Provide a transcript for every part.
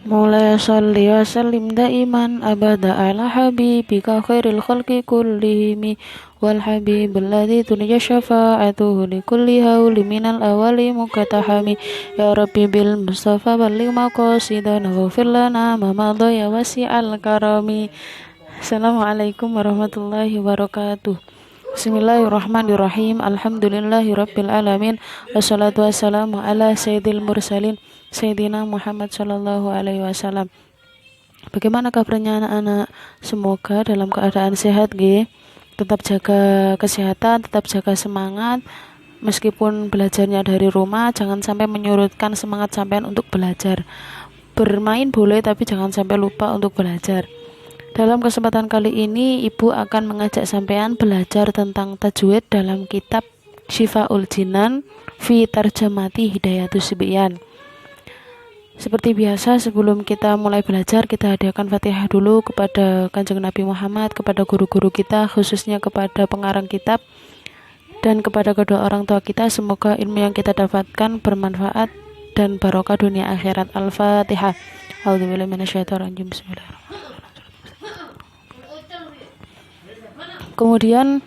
Maulaya sholli wa sallim daiman abada ala habibika khairil khalqi kullihimi wal habibul ladzi tunja syafa'atuhu li kulli hauli minal awali mukatahami ya rabbi bil mustafa balligh maqasidana waghfir lana ma madha ya wasi'al karami. Assalamualaikum warahmatullahi wabarakatuh. Bismillahirrahmanirrahim. Alhamdulillahirabbil alamin. Wassalatu wassalamu ala sayyidil mursalin Sayyidina Muhammad sallallahu alaihi wasallam. Bagaimana kabarnya anak-anak? Semoga dalam keadaan sehat nggih. Tetap jaga kesehatan, tetap jaga semangat. Meskipun belajarnya dari rumah, jangan sampai menyurutkan semangat sampean untuk belajar. Bermain boleh tapi jangan sampai lupa untuk belajar. Dalam kesempatan kali ini, Ibu akan mengajak sampean belajar tentang tajwid dalam kitab Syifaul Jinan fi Tarjamati Hidayatus Sibyan. Seperti biasa, sebelum kita mulai belajar, kita hadiahkan Fatihah dulu kepada Kanjeng Nabi Muhammad, kepada guru-guru kita, khususnya kepada pengarang kitab, dan kepada kedua orang tua kita. Semoga ilmu yang kita dapatkan bermanfaat dan barokah dunia akhirat. Al-Fatihah. A'udzubillahi minasyaitonirrajim. Bismillahirrahmanirrahim. Kemudian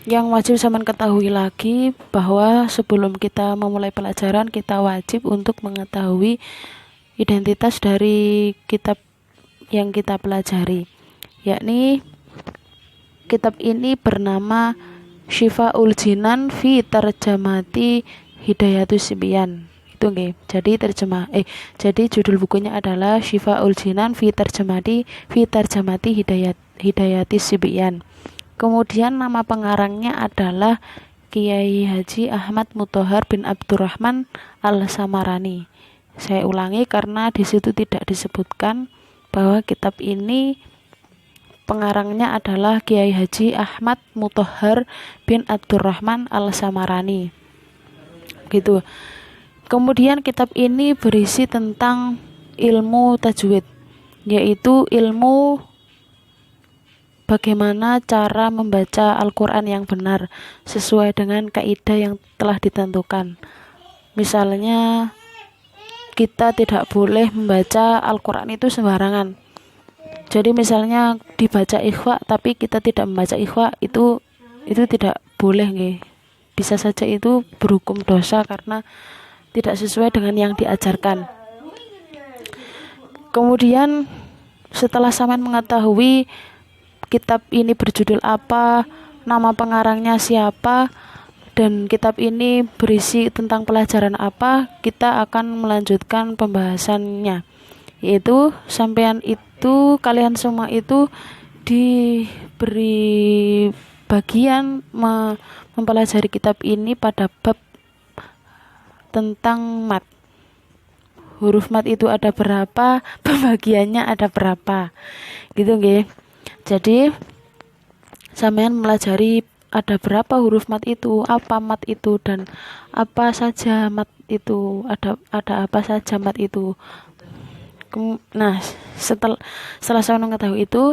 yang wajib saya ketahui lagi bahwa sebelum kita memulai pelajaran, kita wajib untuk mengetahui identitas dari kitab yang kita pelajari, yakni kitab ini bernama Syifaul Jinan fi Tarjamati Hidayatus Sibyan. Itu nggih. Jadi judul bukunya adalah Syifaul Jinan fi Tarjamati Hidayatis Sibyan. Kemudian nama pengarangnya adalah Kiai Haji Ahmad Muthohar bin Abdurrahman Al-Samarani. Saya ulangi karena di situ tidak disebutkan bahwa kitab ini pengarangnya adalah Kiai Haji Ahmad Muthohar bin Abdurrahman Al-Samarani. Gitu. Kemudian kitab ini berisi tentang ilmu tajwid, yaitu ilmu bagaimana cara membaca Al-Quran yang benar sesuai dengan kaidah yang telah ditentukan. Misalnya, kita tidak boleh membaca Al-Quran itu sembarangan. Jadi misalnya dibaca ikhfa tapi kita tidak membaca ikhfa, itu tidak boleh nggih. Bisa saja itu berhukum dosa karena tidak sesuai dengan yang diajarkan. Kemudian setelah sampean mengetahui kitab ini berjudul apa, nama pengarangnya siapa, dan kitab ini berisi tentang pelajaran apa, kita akan melanjutkan pembahasannya. Yaitu kalian semua itu diberi bagian mempelajari kitab ini pada bab tentang mat. Huruf mat itu ada berapa, pembagiannya ada berapa. Gitu nggih. Jadi sampean melajari ada berapa huruf mat itu, apa mat itu, dan apa saja mat itu, ada apa saja mat itu. Nah, setelah saya mengetahui itu,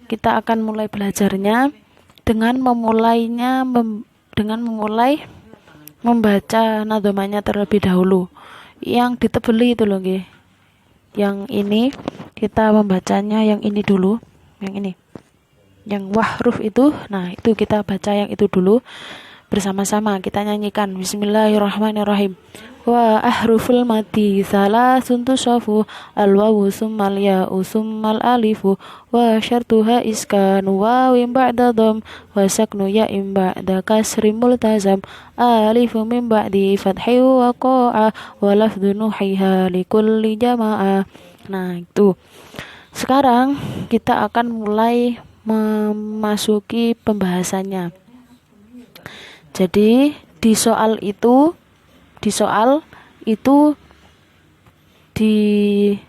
kita akan mulai belajarnya dengan memulai membaca nadhamanya terlebih dahulu. Yang ditebeli itu loh nggih. Yang ini kita membacanya yang ini dulu, yang ini. Yang wahruf itu, nah itu kita baca yang itu dulu bersama-sama, kita nyanyikan. Bismillahirrahmanirrahim. Wa ahruful mati salasun tusafu al-wawu summal ya'u summal alifu wa syartuha iskan wawim ba'da dham wa saknu ya'im ba'da kasrim multazam alifu min ba'di fathi wa qa'a wa lafdhu nuhiha likulli jama'ah. Nah itu. Sekarang kita akan mulai memasuki pembahasannya. Jadi di soal itu ditanya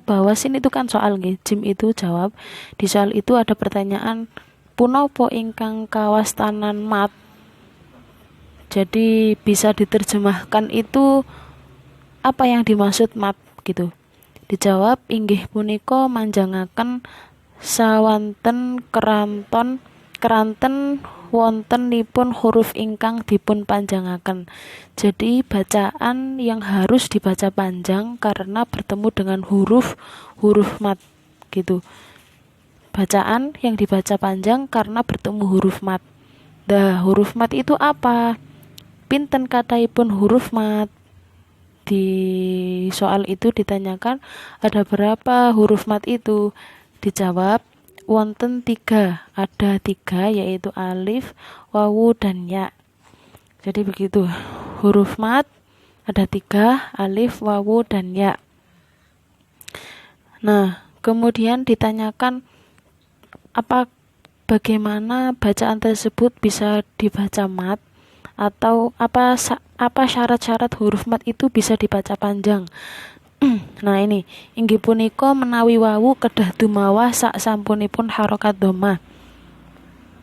bahwa sin itu kan soal nggih, jim itu jawab. Di soal itu ada pertanyaan punapa ingkang kawastanan mat. Jadi bisa diterjemahkan itu apa yang dimaksud mat gitu. Dijawab inggih punika manjangaken sawanten keranten wontenipun huruf ingkang dipun panjangaken. Jadi bacaan yang harus dibaca panjang karena bertemu dengan huruf mat gitu. Bacaan yang dibaca panjang karena bertemu huruf mat. Huruf mat itu apa? Pinten kataipun huruf mat? Di soal itu ditanyakan ada berapa huruf mat itu? Dijawab wonten 3, ada 3 yaitu alif, wawu, dan ya. Jadi begitu, huruf mat ada 3, alif, wawu, dan ya. Nah, kemudian ditanyakan bagaimana bacaan tersebut bisa dibaca mat, atau apa syarat-syarat huruf mat itu bisa dibaca panjang. Nah ini, inggih punika menawi wawu kedah dumawah sak sampunipun harokat dhamma.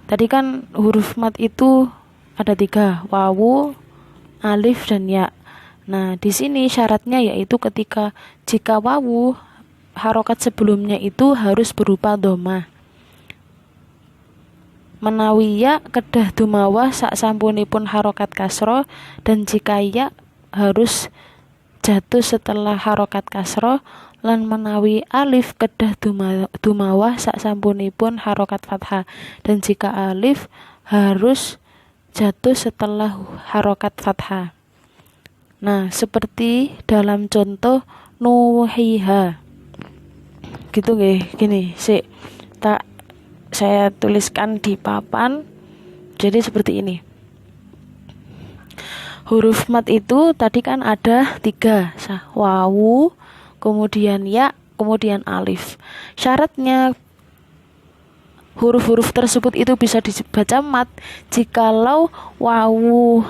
Tadi kan huruf mat itu ada 3, wawu, alif, dan ya. Nah di sini syaratnya yaitu jika wawu harokat sebelumnya itu harus berupa dhamma. Menawi ya kedah dumawah sak sampunipun harokat kasroh, dan jika ya harus jatuh setelah harokat kasroh, lan menawi alif kedah dumawah sak sampunipun harokat fathah, dan jika alif harus jatuh setelah harokat fathah. Nah seperti dalam contoh nuhiha gitu gini saya tuliskan di papan. Jadi seperti ini. Huruf mat itu tadi kan ada 3, wawu, kemudian ya, kemudian alif. Syaratnya huruf-huruf tersebut itu bisa dibaca mat jikalau wawu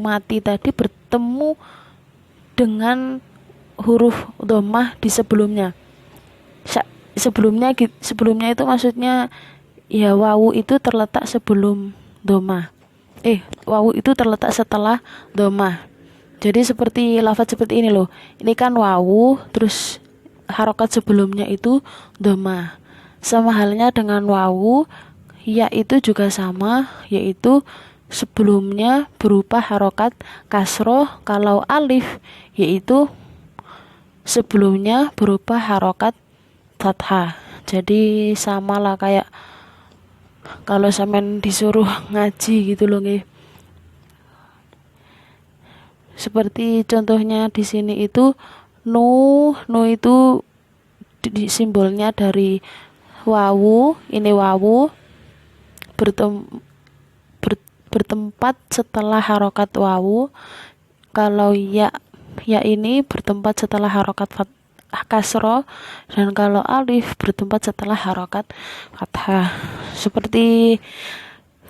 mati tadi bertemu dengan huruf dhammah di sebelumnya. Sebelumnya itu maksudnya ya wawu itu terletak sebelum dhammah. Wawu itu terletak setelah dhammah. Jadi seperti lafaz seperti ini loh. Ini kan wawu, terus harokat sebelumnya itu dhammah. Sama halnya dengan wawu, ya itu juga sama, yaitu sebelumnya berupa harokat kasroh. Kalau alif yaitu sebelumnya berupa harokat fathah. Jadi sama lah kayak kalau sampean disuruh ngaji gitu loh nggih. Seperti contohnya di sini itu nu itu simbolnya dari wawu. Ini wawu bertempat setelah harokat wawu. Kalau ya ini bertempat setelah harokat kasroh, dan kalau alif bertempat setelah harokat fathah. Seperti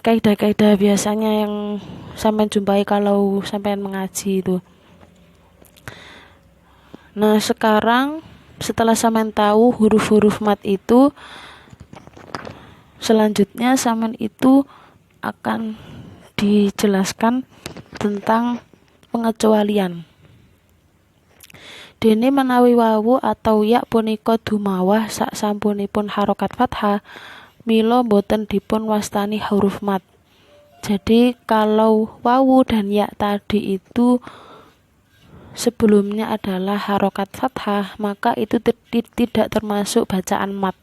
kaidah-kaidah biasanya yang sampean jumpai kalau sampean mengaji itu. Nah sekarang setelah sampean tahu huruf-huruf mat itu, selanjutnya sampean itu akan dijelaskan tentang pengecualian. Dene menawi wawu atau ya punika dumawah sak sampunipun harokat fathah, mila boten dipun wastani huruf mat. Jadi kalau wawu dan ya tadi itu sebelumnya adalah harokat fathah, maka itu tidak termasuk bacaan mat.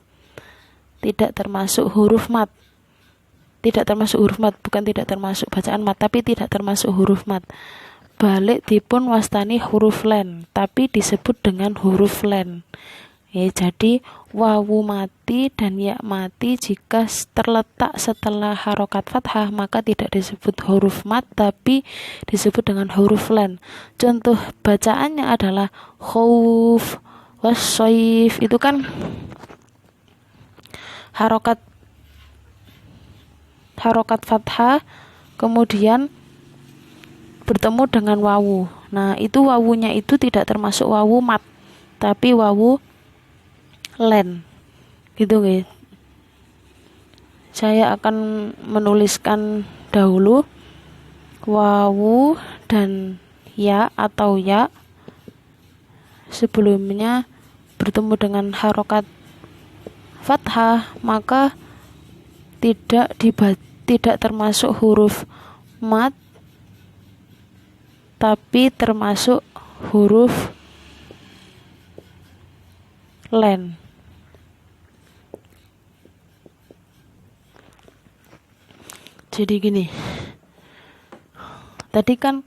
Tidak termasuk huruf mat. Bukan tidak termasuk bacaan mat, tapi tidak termasuk huruf mat. Balik dipun wastani huruf len, tapi disebut dengan huruf len. Jadi wawu mati dan ya mati jika terletak setelah harokat fathah, maka tidak disebut huruf mat, tapi disebut dengan huruf len. Contoh bacaannya adalah khauf, wassaif, itu kan harokat fathah kemudian bertemu dengan wawu. Nah itu wawunya itu tidak termasuk wawu mat, tapi wawu len gitu guys. Saya akan menuliskan dahulu wawu dan ya atau ya sebelumnya bertemu dengan harokat fathah, maka tidak termasuk huruf mat, tapi termasuk huruf len. Jadi gini, tadi kan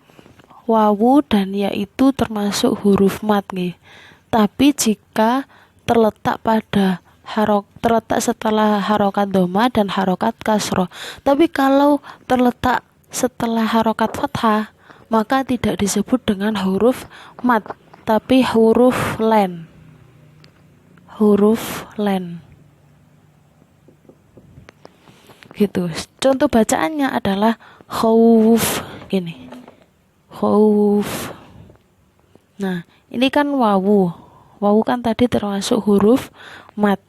wawu dan ya itu termasuk huruf mat nih. Tapi jika terletak setelah harokat doma dan harokat kasroh. Tapi kalau terletak setelah harokat fathah, maka tidak disebut dengan huruf mat, tapi huruf len. Huruf len. Gitu. Contoh bacaannya adalah khauf, gini. Khauf. Nah, ini kan wawu. Wawu kan tadi termasuk huruf mat.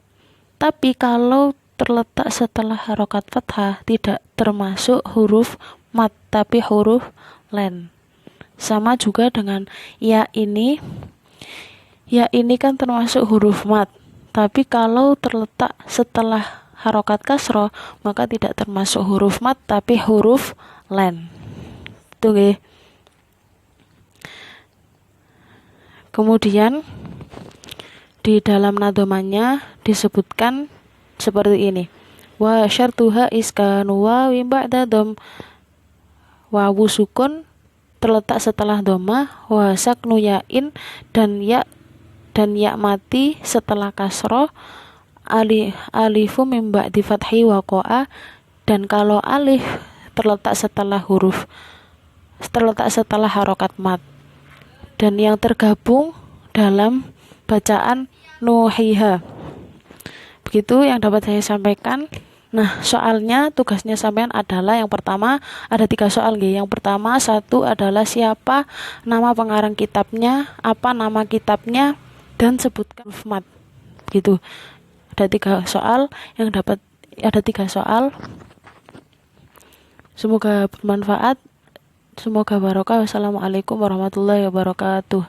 Tapi kalau terletak setelah harokat fathah tidak termasuk huruf mat, tapi huruf len. Sama juga dengan ya ini. Ya ini kan termasuk huruf mat. Tapi kalau terletak setelah harokat kasroh, maka tidak termasuk huruf mat, tapi huruf len. Itu nggih. Kemudian di dalam nadomannya disebutkan seperti ini. Wa syartuha iskanu wawi ba'da dom. Wawu sukun terletak setelah doma, wa saknu yain dan ya mati setelah kasroh, alifu mim ba'di fathi waqa'a, dan kalau alif terletak setelah harokat mat dan yang tergabung dalam bacaan nuhiha. Begitu yang dapat saya sampaikan. Nah, soalnya tugasnya sampean adalah yang pertama ada 3 soal nggih. Yang pertama, 1 adalah siapa nama pengarang kitabnya, apa nama kitabnya, dan sebutkan huruf mat. Gitu. Ada 3 soal yang dapat, ada 3 soal. Semoga bermanfaat. Semoga barokah. Wassalamualaikum warahmatullahi wabarakatuh.